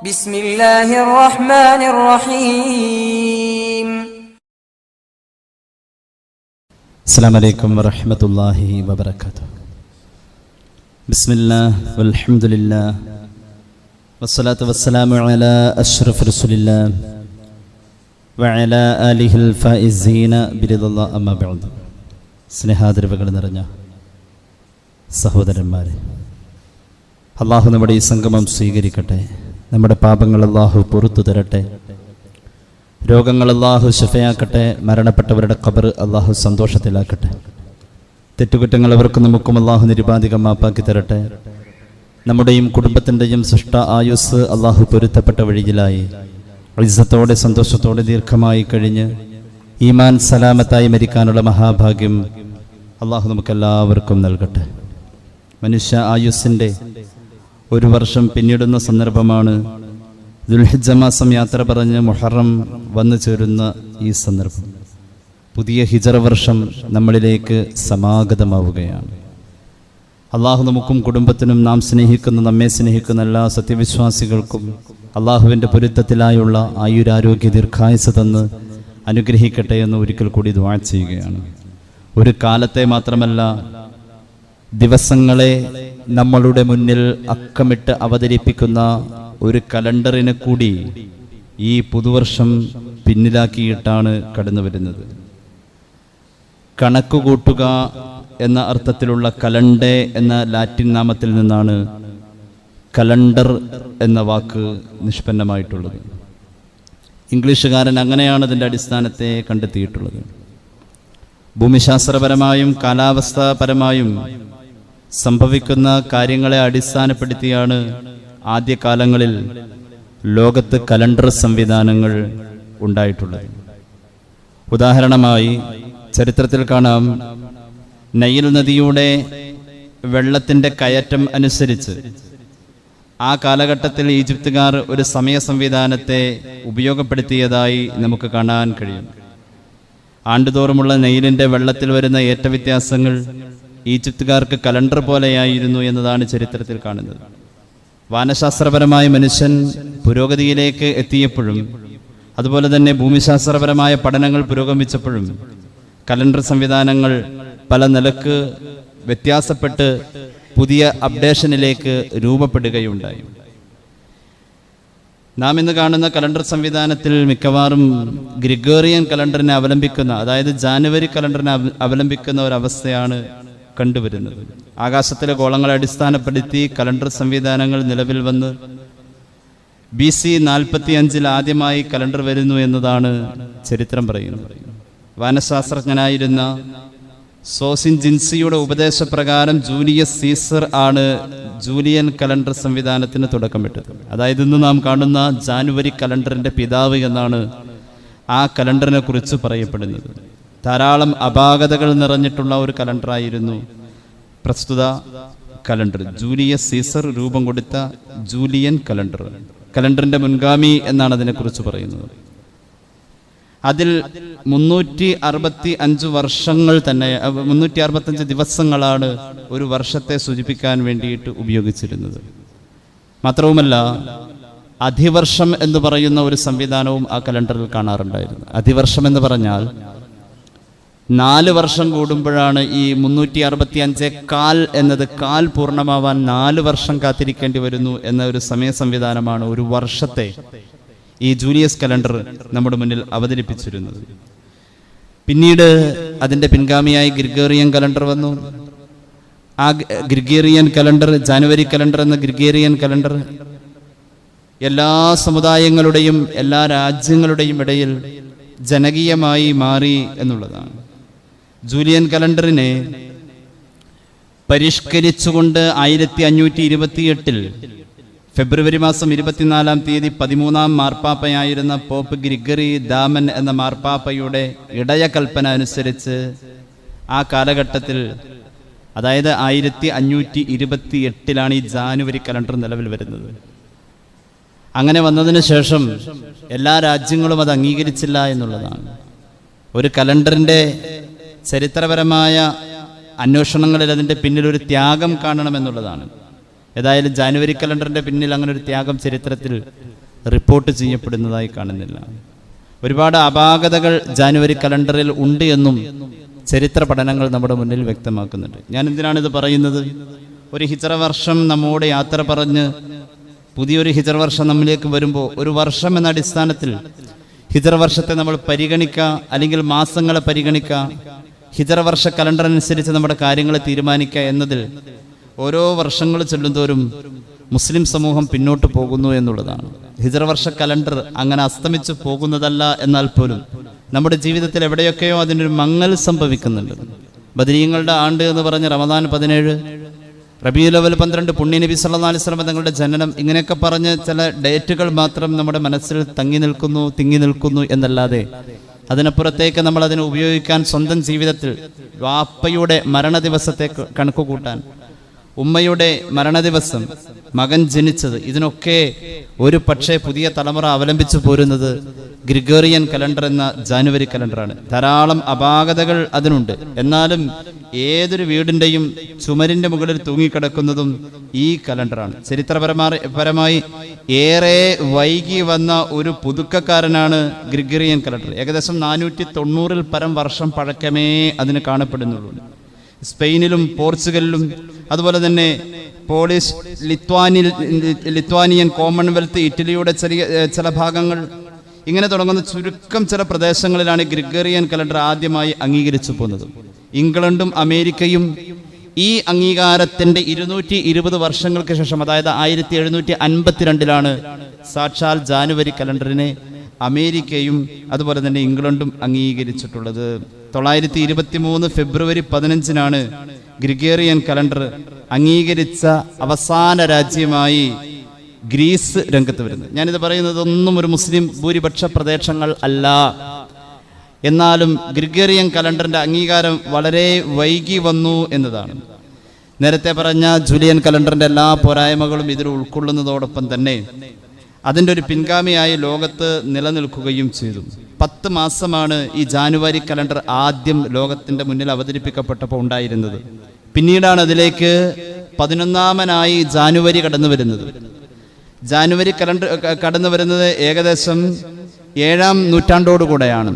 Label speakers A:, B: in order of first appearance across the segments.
A: بسم الله الرحمن الرحيم.
B: السلام عليكم ورحمة الله وبركاته. بسم الله والحمد لله والصلاة والسلام على أشرف رسول الله وعلى آله الفائزين برضا الله أما بعد. സ്നേഹാദരവുകൾ നിറഞ്ഞ സഹോദരന്മാരെ, അള്ളാഹു നമ്മുടെ ഈ സംഗമം സ്വീകരിക്കട്ടെ. നമ്മുടെ പാപങ്ങൾ അള്ളാഹു പുറത്തു തരട്ടെ. രോഗങ്ങൾ അള്ളാഹു ശിഫയാക്കട്ടെ. മരണപ്പെട്ടവരുടെ ഖബർ അള്ളാഹു സന്തോഷത്തിലാക്കട്ടെ. തെറ്റുകുറ്റങ്ങൾ അവർക്കും നമുക്കും അള്ളാഹു നിരുപാധികം മാപ്പാക്കി തരട്ടെ. നമ്മുടെയും കുടുംബത്തിൻ്റെയും സൃഷ്ട ആയുസ് അള്ളാഹു പൊരുത്തപ്പെട്ട വഴിയിലായി ഇസ്സത്തോടെ സന്തോഷത്തോടെ ദീർഘമായി കഴിഞ്ഞ് ഈമാൻ സലാമത്തായി മരിക്കാനുള്ള മഹാഭാഗ്യം അള്ളാഹു നമുക്കെല്ലാവർക്കും നൽകട്ടെ. മനുഷ്യ ആയുസ്സിൻ്റെ ഒരു വർഷം പിന്നിടുന്ന സന്ദർഭമാണ് ദുൽഹിജ്ജ മാസം യാത്ര പറഞ്ഞ് മുഹറം വന്നു ചേരുന്ന ഈ സന്ദർഭം. പുതിയ ഹിജറ വർഷം നമ്മളിലേക്ക് സമാഗതമാവുകയാണ്. അള്ളാഹു നമുക്കും കുടുംബത്തിനും നാം സ്നേഹിക്കുന്ന നമ്മെ സ്നേഹിക്കുന്ന എല്ലാ സത്യവിശ്വാസികൾക്കും അള്ളാഹുവിൻ്റെ പൊരുത്തത്തിലായുള്ള ആയുരാരോഗ്യ ദീർഘായുസ് തന്ന് അനുഗ്രഹിക്കട്ടെ എന്ന് ഒരിക്കൽ കൂടി ദുആ ചെയ്യുകയാണ്. ഒരു കാലത്തെ മാത്രമല്ല, ദിവസങ്ങളെ നമ്മളുടെ മുന്നിൽ അക്കമിട്ട് അവതരിപ്പിക്കുന്ന ഒരു കലണ്ടറിനെ കൂടി ഈ പുതുവർഷം പിന്നിലാക്കിയിട്ടാണ് കടന്നു വരുന്നത്. കണക്കുകൂട്ടുക എന്ന അർത്ഥത്തിലുള്ള കലണ്ടേ എന്ന ലാറ്റിൻ നാമത്തിൽ നിന്നാണ് കലണ്ടർ എന്ന വാക്ക് നിഷ്പന്നമായിട്ടുള്ളത്. ഇംഗ്ലീഷുകാരൻ അങ്ങനെയാണ് അതിൻ്റെ അടിസ്ഥാനത്തെ കണ്ടെത്തിയിട്ടുള്ളത്. ഭൂമിശാസ്ത്രപരമായും കാലാവസ്ഥാപരമായും സംഭവിക്കുന്ന കാര്യങ്ങളെ അടിസ്ഥാനപ്പെടുത്തിയാണ് ആദ്യകാലങ്ങളിൽ ലോകത്ത് കലണ്ടർ സംവിധാനങ്ങൾ ഉണ്ടായിട്ടുള്ളത്. ഉദാഹരണമായി ചരിത്രത്തിൽ കാണാം, നൈൽ നദിയുടെ വെള്ളത്തിൻ്റെ കയറ്റം അനുസരിച്ച് ആ കാലഘട്ടത്തിൽ ഈജിപ്തുകാർ ഒരു സമയ സംവിധാനത്തെ ഉപയോഗപ്പെടുത്തിയതായി നമുക്ക് കാണാൻ കഴിയും. ആണ്ടുതോറുമുള്ള നൈലിൻ്റെ വെള്ളത്തിൽ വരുന്ന ഏറ്റവ്യത്യാസങ്ങൾ ഈജിപ്തുകാർക്ക് കലണ്ടർ പോലെയായിരുന്നു എന്നതാണ് ചരിത്രത്തിൽ കാണുന്നത്. വാനശാസ്ത്രപരമായ മനുഷ്യൻ പുരോഗതിയിലേക്ക് എത്തിയപ്പോഴും അതുപോലെ തന്നെ ഭൂമിശാസ്ത്രപരമായ പഠനങ്ങൾ പുരോഗമിച്ചപ്പോഴും കലണ്ടർ സംവിധാനങ്ങൾ പല നിലക്ക് വ്യത്യാസപ്പെട്ട് പുതിയ അപ്ഡേഷനിലേക്ക് രൂപപ്പെടുകയുണ്ടായി. നാം ഇന്ന് കാണുന്ന കലണ്ടർ സംവിധാനത്തിൽ മിക്കവാറും ഗ്രിഗോറിയൻ കലണ്ടറിനെ അവലംബിക്കുന്ന, അതായത് ജാനുവരി കലണ്ടറിനെ അവലംബിക്കുന്ന ഒരവസ്ഥയാണ് കണ്ടുവരുന്നത്. ആകാശത്തിലെ ഗോളങ്ങളെ അടിസ്ഥാനപ്പെടുത്തി കലണ്ടർ സംവിധാനങ്ങൾ നിലവിൽ വന്ന് BC 45 ആദ്യമായി കലണ്ടർ വരുന്നു എന്നതാണ് ചരിത്രം പറയുന്നത്. വാനശാസ്ത്രജ്ഞനായിരുന്ന സോസിൻ ജിൻസിയുടെ ഉപദേശപ്രകാരം ജൂലിയസ് സീസർ ആണ് ജൂലിയൻ കലണ്ടർ സംവിധാനത്തിന് തുടക്കമിട്ടത്. അതായത് ഇന്ന് നാം കാണുന്ന ജാനുവരി കലണ്ടറിൻ്റെ പിതാവ് എന്നാണ് ആ കലണ്ടറിനെ കുറിച്ച് പറയപ്പെടുന്നത്. ധാരാളം അപാകതകൾ നിറഞ്ഞിട്ടുള്ള ഒരു കലണ്ടറായിരുന്നു പ്രസ്തുത കലണ്ടർ. ജൂലിയസ് സീസർ രൂപം കൊടുത്ത ജൂലിയൻ കലണ്ടർ, കലണ്ടറിൻ്റെ മുൻഗാമി എന്നാണ് അതിനെക്കുറിച്ച് പറയുന്നത്. അതിൽ 365 വർഷങ്ങൾ തന്നെ, 365 ദിവസങ്ങളാണ് ഒരു വർഷത്തെ സൂചിപ്പിക്കാൻ വേണ്ടിയിട്ട് ഉപയോഗിച്ചിരുന്നത്. മാത്രവുമല്ല, അധിവർഷം എന്ന് പറയുന്ന ഒരു സംവിധാനവും ആ കലണ്ടറിൽ കാണാറുണ്ടായിരുന്നു. അധിവർഷം എന്ന് പറഞ്ഞാൽ 4 വർഷം കൂടുമ്പോഴാണ് ഈ 365 കാൽ എന്നത്, കാൽ പൂർണ്ണമാവാൻ 4 വർഷം കാത്തിരിക്കേണ്ടി വരുന്നു എന്ന ഒരു സമയ സംവിധാനമാണ് ഒരു വർഷത്തെ ഈ ജൂലിയസ് കലണ്ടർ നമ്മുടെ മുന്നിൽ അവതരിപ്പിച്ചിരുന്നത്. പിന്നീട് അതിൻ്റെ പിൻഗാമിയായി ഗ്രിഗോറിയൻ കലണ്ടർ വന്നു. ആ ഗ്രിഗോറിയൻ കലണ്ടർ, ജാനുവരി കലണ്ടർ എന്ന ഗ്രിഗോറിയൻ കലണ്ടർ എല്ലാ സമുദായങ്ങളുടെയും എല്ലാ രാജ്യങ്ങളുടെയും ഇടയിൽ ജനകീയമായി മാറി എന്നുള്ളതാണ്. ജൂലിയൻ കലണ്ടറിനെ പരിഷ്കരിച്ചുകൊണ്ട് 1528 ഫെബ്രുവരി മാസം 24-ാം തീയതി 13-ാം മാർപ്പാപ്പയായിരുന്ന പോപ്പ് ഗ്രിഗറി ദാമൻ എന്ന മാർപ്പാപ്പയുടെ ഇടയ കൽപ്പന അനുസരിച്ച് ആ കാലഘട്ടത്തിൽ, അതായത് 1528 ഈ ജാനുവരി കലണ്ടർ നിലവിൽ വരുന്നത്. അങ്ങനെ വന്നതിന് ശേഷം എല്ലാ രാജ്യങ്ങളും അത് അംഗീകരിച്ചില്ല എന്നുള്ളതാണ്. ഒരു കലണ്ടറിൻ്റെ ചരിത്രപരമായ അന്വേഷണങ്ങളിൽ അതിൻ്റെ പിന്നിലൊരു ത്യാഗം കാണണമെന്നുള്ളതാണ്. ഏതായാലും ജാനുവരി കലണ്ടറിൻ്റെ പിന്നിൽ അങ്ങനെ ഒരു ത്യാഗം ചരിത്രത്തിൽ റിപ്പോർട്ട് ചെയ്യപ്പെടുന്നതായി കാണുന്നില്ല. ഒരുപാട് അപാകതകൾ ജാനുവരി കലണ്ടറിൽ ഉണ്ട് എന്നും ചരിത്ര പഠനങ്ങൾ നമ്മുടെ മുന്നിൽ വ്യക്തമാക്കുന്നുണ്ട്. ഞാൻ എന്തിനാണിത് പറയുന്നത്? ഒരു ഹിജറ വർഷം നമ്മോട് യാത്ര പറഞ്ഞ് പുതിയൊരു ഹിജറ വർഷം നമ്മിലേക്ക് വരുമ്പോൾ ഒരു വർഷം എന്ന അടിസ്ഥാനത്തിൽ ഹിജറ വർഷത്തെ നമ്മൾ പരിഗണിക്കുക, അല്ലെങ്കിൽ മാസങ്ങളെ പരിഗണിക്കുക, ഹിജറ വർഷ കലണ്ടർ അനുസരിച്ച് നമ്മുടെ കാര്യങ്ങളെ തീരുമാനിക്കുക എന്നതിൽ ഓരോ വർഷങ്ങൾ ചെല്ലുന്തോറും മുസ്ലിം സമൂഹം പിന്നോട്ട് പോകുന്നു എന്നുള്ളതാണ്. ഹിജറ വർഷ കലണ്ടർ അങ്ങനെ അസ്തമിച്ചു പോകുന്നതല്ല, എന്നാൽ പോലും നമ്മുടെ ജീവിതത്തിൽ എവിടെയൊക്കെയോ അതിനൊരു മങ്ങൽ സംഭവിക്കുന്നുണ്ട്. ബദരീങ്ങളുടെ ആണ്ട് എന്ന് പറഞ്ഞ് റമദാൻ 17, റബീഉൽ അവ്വൽ 12, പുണ്യ നബി സല്ലല്ലാഹു അലൈഹി വസല്ലം തങ്ങളുടെ ജനനം, ഇങ്ങനെയൊക്കെ പറഞ്ഞ് ചില ഡേറ്റുകൾ മാത്രം നമ്മുടെ മനസ്സിൽ തിങ്ങി നിൽക്കുന്നു എന്നല്ലാതെ അതിനപ്പുറത്തേക്ക് നമ്മൾ അതിനെ ഉപയോഗിക്കാൻ, സ്വന്തം ജീവിതത്തിൽ വാപ്പയുടെ മരണദിവസത്തെ കണക്കുകൂട്ടാൻ, ഉമ്മയുടെ മരണദിവസം, മകൻ ജനിച്ചത്, ഇതിനൊക്കെ ഒരു പക്ഷേ പുതിയ തലമുറ അവലംബിച്ചു പോരുന്നത് ഗ്രിഗോറിയൻ കലണ്ടർ എന്ന ജാനുവരി കലണ്ടറാണ്. ധാരാളം അപാകതകൾ അതിനുണ്ട്. എന്നാലും ഏതൊരു വീടിൻ്റെയും ചുമരിൻ്റെ മുകളിൽ തൂങ്ങിക്കിടക്കുന്നതും ഈ കലണ്ടറാണ്. ചരിത്രപരമായി ഏറെ വൈകി വന്ന ഒരു പുതുക്കക്കാരനാണ് ഗ്രിഗോറിയൻ കലണ്ടർ. ഏകദേശം 490 പരം വർഷം പഴക്കമേ അതിന് കാണപ്പെടുന്നുള്ളൂ. സ്പെയിനിലും പോർച്ചുഗലിലും അതുപോലെ തന്നെ പോളിഷ്, ലിത്വാനിയൻ, കോമൺവെൽത്ത്, ഇറ്റലിയുടെ ചില ഭാഗങ്ങൾ, ഇങ്ങനെ തുടങ്ങുന്ന ചുരുക്കം ചില പ്രദേശങ്ങളിലാണ് ഗ്രിഗോറിയൻ കലണ്ടർ ആദ്യമായി അംഗീകരിച്ചു പോകുന്നത്. ഇംഗ്ലണ്ടും അമേരിക്കയും ഈ അംഗീകാരത്തിൻ്റെ 220 വർഷങ്ങൾക്ക് ശേഷം, അതായത് 1752 സാക്ഷാൽ ജാനുവരി കലണ്ടറിനെ അമേരിക്കയും അതുപോലെ തന്നെ ഇംഗ്ലണ്ടും അംഗീകരിച്ചിട്ടുള്ളത്. 923 ഫെബ്രുവരി 15 ഗ്രിഗോറിയൻ കലണ്ടർ അംഗീകരിച്ച അവസാന രാജ്യമായി ഗ്രീസ് രംഗത്ത് വരുന്നത്. ഞാനിത് പറയുന്നതൊന്നും ഒരു മുസ്ലിം ഭൂരിപക്ഷ പ്രദേശങ്ങൾ അല്ല. എന്നാലും ഗ്രിഗോറിയൻ കലണ്ടറിന്റെ അംഗീകാരം വളരെ വൈകി വന്നു എന്നതാണ്. നേരത്തെ പറഞ്ഞ ജൂലിയൻ കലണ്ടറിന്റെ എല്ലാ പോരായ്മകളും ഇതിൽ ഉൾക്കൊള്ളുന്നതോടൊപ്പം തന്നെ അതിൻ്റെ ഒരു പിൻഗാമിയായി ലോകത്ത് നിലനിൽക്കുകയും ചെയ്തു. 10 മാസമാണ് ഈ ജാനുവരി കലണ്ടർ ആദ്യം ലോകത്തിൻ്റെ മുന്നിൽ അവതരിപ്പിക്കപ്പെട്ടപ്പോൾ ഉണ്ടായിരുന്നത്. പിന്നീടാണ് അതിലേക്ക് 11ാമനായി ജാനുവരി കടന്നു വരുന്നത്. ജാനുവരി കലണ്ടർ കടന്നു വരുന്നത് ഏകദേശം 7ാം നൂറ്റാണ്ടോടുകൂടെയാണ്.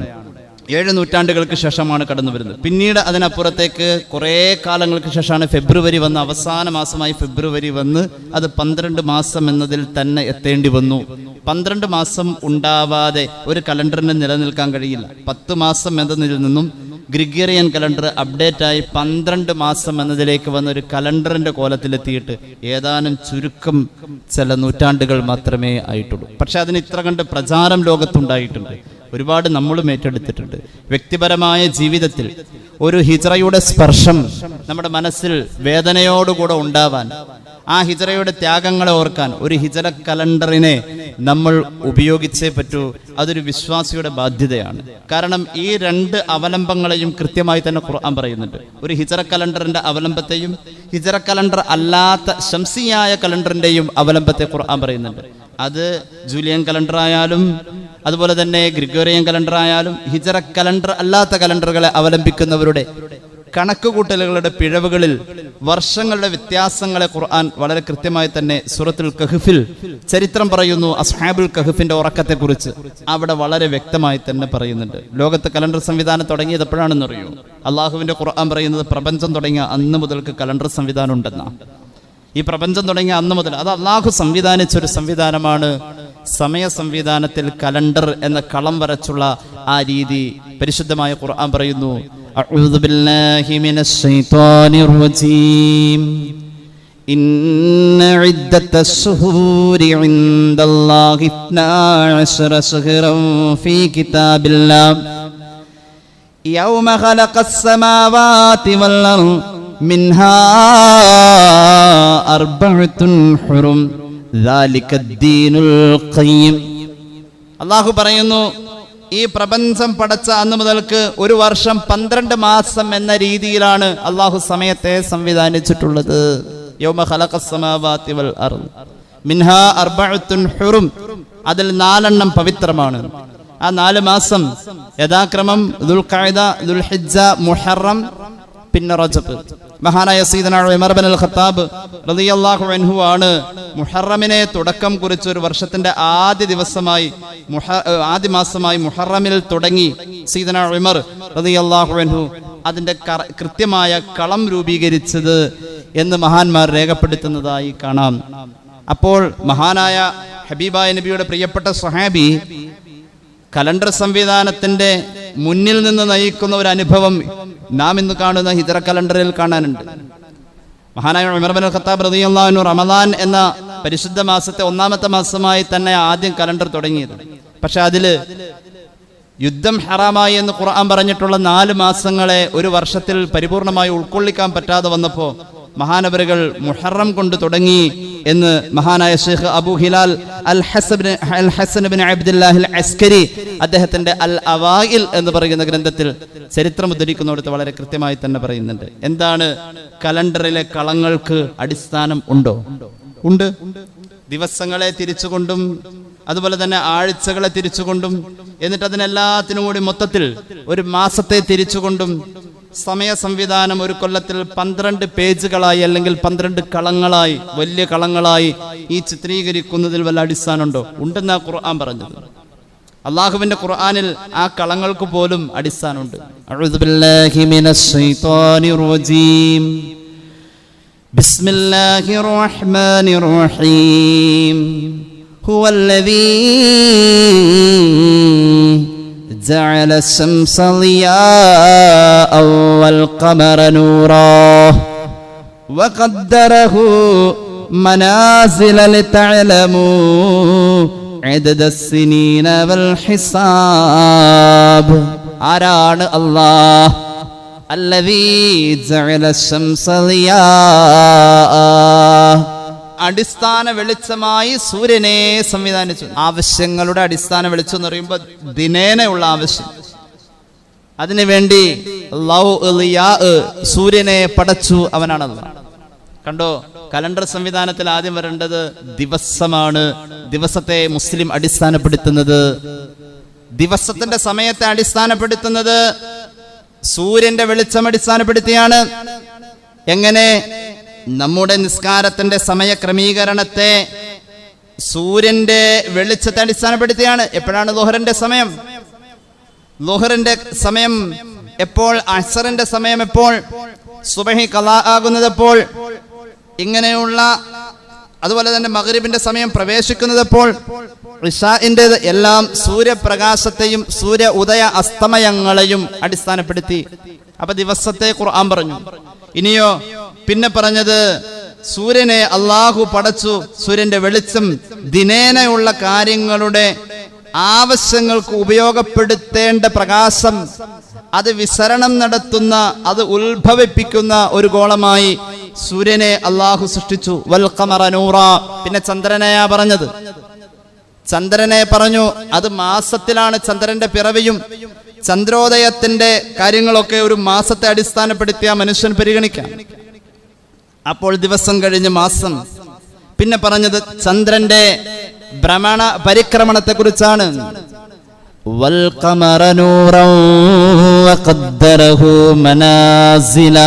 B: 7 നൂറ്റാണ്ടുകൾക്ക് ശേഷമാണ് കടന്നു വരുന്നത്. പിന്നീട് അതിനപ്പുറത്തേക്ക് കുറേ കാലങ്ങൾക്ക് ശേഷമാണ് ഫെബ്രുവരി വന്ന്, അവസാന മാസമായി ഫെബ്രുവരി വന്ന് അത് 12 മാസം എന്നതിൽ തന്നെ എത്തേണ്ടി വന്നു. 12 മാസം ഉണ്ടാവാതെ ഒരു കലണ്ടറിന് നിലനിൽക്കാൻ കഴിയില്ല. 10 മാസം എന്നതിൽ നിന്നും ഗ്രിഗോറിയൻ കലണ്ടർ അപ്ഡേറ്റായി 12 മാസം എന്നതിലേക്ക് വന്ന ഒരു കലണ്ടറിന്റെ കോലത്തിലെത്തിയിട്ട് ഏതാനും ചുരുക്കം ചില നൂറ്റാണ്ടുകൾ മാത്രമേ ആയിട്ടുള്ളൂ. പക്ഷെ അതിന് ഇത്ര കണ്ട് പ്രചാരം ലോകത്തുണ്ടായിട്ടുണ്ട്. ഒരുപാട് നമ്മളും ഏറ്റെടുത്തിട്ടുണ്ട്. വ്യക്തിപരമായ ജീവിതത്തിൽ ഒരു ഹിജ്റയുടെ സ്പർശം നമ്മുടെ മനസ്സിൽ വേദനയോടുകൂടെ ഉണ്ടാവാൻ, ആ ഹിജ്റയുടെ ത്യാഗങ്ങളെ ഓർക്കാൻ ഒരു ഹിജ്റ കലണ്ടറിനെ നമ്മൾ ഉപയോഗിച്ചേ പറ്റൂ. അതൊരു വിശ്വാസിയുടെ ബാധ്യതയാണ്. കാരണം ഈ 2 അവലംബങ്ങളെയും കൃത്യമായി തന്നെ ഖുർആൻ പറയുന്നുണ്ട്. ഒരു ഹിജ്റ കലണ്ടറിന്റെ അവലംബത്തെയും ഹിജ്റ കലണ്ടർ അല്ലാത്ത ശംസിയായ കലണ്ടറിന്റെയും അവലംബത്തെ ഖുർആൻ പറയുന്നുണ്ട്. അത് ജൂലിയൻ കലണ്ടർ ആയാലും അതുപോലെ തന്നെ ഗ്രിഗോറിയൻ കലണ്ടർ ആയാലും ഹിജ്റ കലണ്ടർ അല്ലാത്ത കലണ്ടറുകളെ അവലംബിക്കുന്നവരുടെ കണക്കുകൂട്ടലുകളുടെ പിഴവുകളിൽ വർഷങ്ങളുടെ വ്യത്യാസങ്ങളെ ഖുർആൻ വളരെ കൃത്യമായി തന്നെ സൂറത്തുൽ കഹ്ഫിൽ ചരിത്രം പറയുന്നു. അസ്ഹാബുൽ കഹ്ഫിന്റെ ഉറക്കത്തെക്കുറിച്ച് അവിടെ വളരെ വ്യക്തമായി തന്നെ പറയുന്നുണ്ട്. ലോകത്ത് കലണ്ടർ സംവിധാനം തുടങ്ങിയത് എപ്പോഴാണെന്ന് അറിയൂ? അള്ളാഹുവിന്റെ ഖുർആൻ പറയുന്നത് പ്രപഞ്ചം തുടങ്ങിയ അന്ന് മുതൽക്ക് കലണ്ടർ സംവിധാനം ഉണ്ടെന്നാണ്. ഈ പ്രപഞ്ചം തുടങ്ങിയ അന്ന് മുതൽ അത് അള്ളാഹു സംവിധാനിച്ചൊരു സംവിധാനമാണ്. സമയ സംവിധാനത്തിൽ കലണ്ടർ എന്ന കളം വരച്ചുള്ള ആ രീതി പരിശുദ്ധമായ ഖുർആൻ പറയുന്നു. അഊദു ബില്ലാഹി മിനശ് ശൈത്വാനിർ റജീം. ഇന്ന ഇദ്ദത്തശ് ശുഹൂരി ഇൻദല്ലാഹി 12 ശഹ്റൻ ഫീ കിതാബില്ലാഹ് യൗമ ഖലഖസ് സമാവാതി വൽ അർദ് മിൻഹാ അർബഅത്തുൻ ഹുറും അല്ലാഹു പറയുന്നു, ഈ പ്രപഞ്ചം പടച്ച അന്ന് മുതൽക്ക് ഒരു വർഷം 12 മാസം എന്ന രീതിയിലാണ് അല്ലാഹു സമയത്തെ സംവിധാനിച്ചിട്ടുള്ളത്. യൗമ ഖലഖസ് സമാവാതി വൽ അർദ് മിൻഹാ അർബഅത്തുൻ ഹുറും. അതിൽ 4 പവിത്രമാണ്. ആ 4 മാസം യഥാക്രമം ദുൽഖഅദ, ദുൽഹിജ്ജ, മുഹറം, പിന്നെ റജബ്. മഹാനായ സയ്യിദന ഉമർ ഇബ്നുൽ ഖത്താബ് റളിയല്ലാഹു അൻഹു ആണ് മുഹറമിനെ തുടക്കം കുറിച്ച് ഒരു വർഷത്തിന്റെ ആദ്യ മാസമായി മുഹറമിൽ തുടങ്ങി സയ്യിദന ഉമർ റളിയല്ലാഹു അൻഹു അതിന്റെ കൃത്യമായ കളം രൂപീകരിച്ചത് എന്ന് മഹാന്മാർ രേഖപ്പെടുത്തുന്നതായി കാണാം. അപ്പോൾ മഹാനായ ഹബീബായ നബിയുടെ പ്രിയപ്പെട്ട സ്വഹാബി കലണ്ടർ സംവിധാനത്തിന്റെ മുന്നിൽ നിന്ന് നയിക്കുന്ന ഒരു അനുഭവം നാം ഇന്ന് കാണുന്ന ഹിജ്റ കലണ്ടറിൽ കാണാനുണ്ട്. മഹാനായ ഉമർ ഇബ്നുൽ ഖത്താബ് റളിയല്ലാഹു അൻഹു റമദാൻ എന്ന പരിശുദ്ധ മാസത്തെ ഒന്നാമത്തെ മാസമായി തന്നെ ആദ്യം കലണ്ടർ തുടങ്ങിയത്. പക്ഷെ അതില് യുദ്ധം ഹറാമായി എന്ന് ഖുർആൻ പറഞ്ഞിട്ടുള്ള 4 മാസങ്ങളെ ഒരു വർഷത്തിൽ പരിപൂർണമായി ഉൾക്കൊള്ളിക്കാൻ പറ്റാതെ വന്നപ്പോൾ മഹാനവരുകൾ മുഹറം കൊണ്ട് തുടങ്ങി എന്ന് മഹാനായ ഷെയ്ഖ് അബൂ ഹിലാൽ അൽ ഹസൻ ഇബ്നു അബ്ദുല്ലാഹി അൽ അസ്കരി അദ്ദേഹത്തിന്റെ അൽ അവായിൽ എന്ന് പറയുന്ന ഗ്രന്ഥത്തിൽ ചരിത്രം ഉദ്ധരിക്കുന്നിടത്ത് വളരെ കൃത്യമായി തന്നെ പറയുന്നുണ്ട്. എന്താണ് കലണ്ടറിലെ കളങ്ങൾക്ക് അടിസ്ഥാനം ഉണ്ടോ? ഉണ്ട്. ദിവസങ്ങളെ തിരിച്ചുകൊണ്ടും അതുപോലെ തന്നെ ആഴ്ചകളെ തിരിച്ചുകൊണ്ടും എന്നിട്ട് അതിനെല്ലാത്തിനും കൂടി മൊത്തത്തിൽ ഒരു മാസത്തെ തിരിച്ചുകൊണ്ടും സമയ സംവിധാനം ഒരു കൊല്ലത്തിൽ 12 പേജുകളായി അല്ലെങ്കിൽ 12 കളങ്ങളായി വലിയ കളങ്ങളായി ഈ ചിത്രീകരിക്കുന്നതിൽ വല്ല അടിസ്ഥാനമുണ്ടോ? ഉണ്ടെന്നാ ഖുർആൻ പറഞ്ഞത്. അള്ളാഹുവിന്റെ ഖുർആനിൽ ആ കളങ്ങൾക്ക് പോലും അടിസ്ഥാനമുണ്ട്. അഊദു ബില്ലാഹി മിനശ് ശൈത്വാനിർ റജീം. ബിസ്മില്ലാഹിർ റഹ്മാനിർ റഹീം. ഹുവല്ലദീ جعل الشمس ضياء والقمر نورا وقدره منازل لتعلموا عدد السنين والحساب. ആരാണ് അല്ലാഹ്? الذي جعل الشمس ضياء, അടിസ്ഥാന വെളിച്ചമായി സൂര്യനെ സംവിധാനിച്ചു. ആവശ്യങ്ങളുടെ അടിസ്ഥാന വെളിച്ചം എന്ന് പറയുമ്പോൾ ദിനേനയുള്ള ആവശ്യം, അതിനുവേണ്ടി സൂര്യനെ പടച്ചു. അവനാണല്ലോ. കണ്ടോ, കലണ്ടർ സംവിധാനത്തിൽ ആദ്യം വരേണ്ടത് ദിവസമാണ്. ദിവസത്തെ മുസ്ലിം അടിസ്ഥാനപ്പെടുത്തുന്നത്, ദിവസത്തിന്റെ സമയത്തെ അടിസ്ഥാനപ്പെടുത്തുന്നത് സൂര്യന്റെ വെളിച്ചം അടിസ്ഥാനപ്പെടുത്തിയാണ്. എങ്ങനെ? നമ്മുടെ നിസ്കാരത്തിന്റെ സമയ ക്രമീകരണത്തെ സൂര്യന്റെ വെളിച്ചത്തെ അടിസ്ഥാനപ്പെടുത്തിയാണ്. എപ്പോഴാണ് ളുഹറിന്റെ സമയം? ളുഹറിന്റെ സമയം എപ്പോൾ? അസ്റിന്റെ സമയം എപ്പോൾ? സുബഹി ഖളാ ആകുന്നത് എപ്പോൾ? ഇങ്ങനെയുള്ള അതുപോലെ തന്നെ മഗ്രിബിന്റെ സമയം പ്രവേശിക്കുന്നത് എപ്പോൾ? ഇശാഇന്റെ എല്ലാം സൂര്യപ്രകാശത്തെയും സൂര്യ ഉദയ അസ്തമയങ്ങളെയും അടിസ്ഥാനപ്പെടുത്തി. അപ്പൊ ദിവസത്തെ ഖുർആൻ പറഞ്ഞു. ഇനിയോ പിന്നെ പറഞ്ഞത് സൂര്യനെ അള്ളാഹു പടച്ചു. സൂര്യന്റെ വെളിച്ചം ദിനേനയുള്ള കാര്യങ്ങളുടെ ആവശ്യങ്ങൾക്ക് ഉപയോഗപ്പെടുത്തേണ്ട പ്രകാശം, അത് വിസരണം നടത്തുന്ന, അത് ഉത്ഭവിപ്പിക്കുന്ന ഒരു ഗോളമായി സൂര്യനെ അള്ളാഹു സൃഷ്ടിച്ചു. വൽ ഖമറ നൂറ. പിന്നെ ചന്ദ്രനെയാ പറഞ്ഞത്. ചന്ദ്രനെ പറഞ്ഞു. അത് മാസത്തിലാണ് ചന്ദ്രന്റെ പിറവിയും ചന്ദ്രോദയത്തിന്റെ കാര്യങ്ങളൊക്കെ ഒരു മാസത്തെ അടിസ്ഥാനപ്പെടുത്തിയ മനുഷ്യൻ പരിഗണിക്കാം. അപ്പോൾ ദിവസം കഴിഞ്ഞ് മാസം. പിന്നെ പറഞ്ഞത് ചന്ദ്രന്റെ ഭ്രമണ പരിക്രമണത്തെ കുറിച്ചാണ്. വൽ ഖമറ നൂറൻ വഖദ്ദറഹു മനാസില.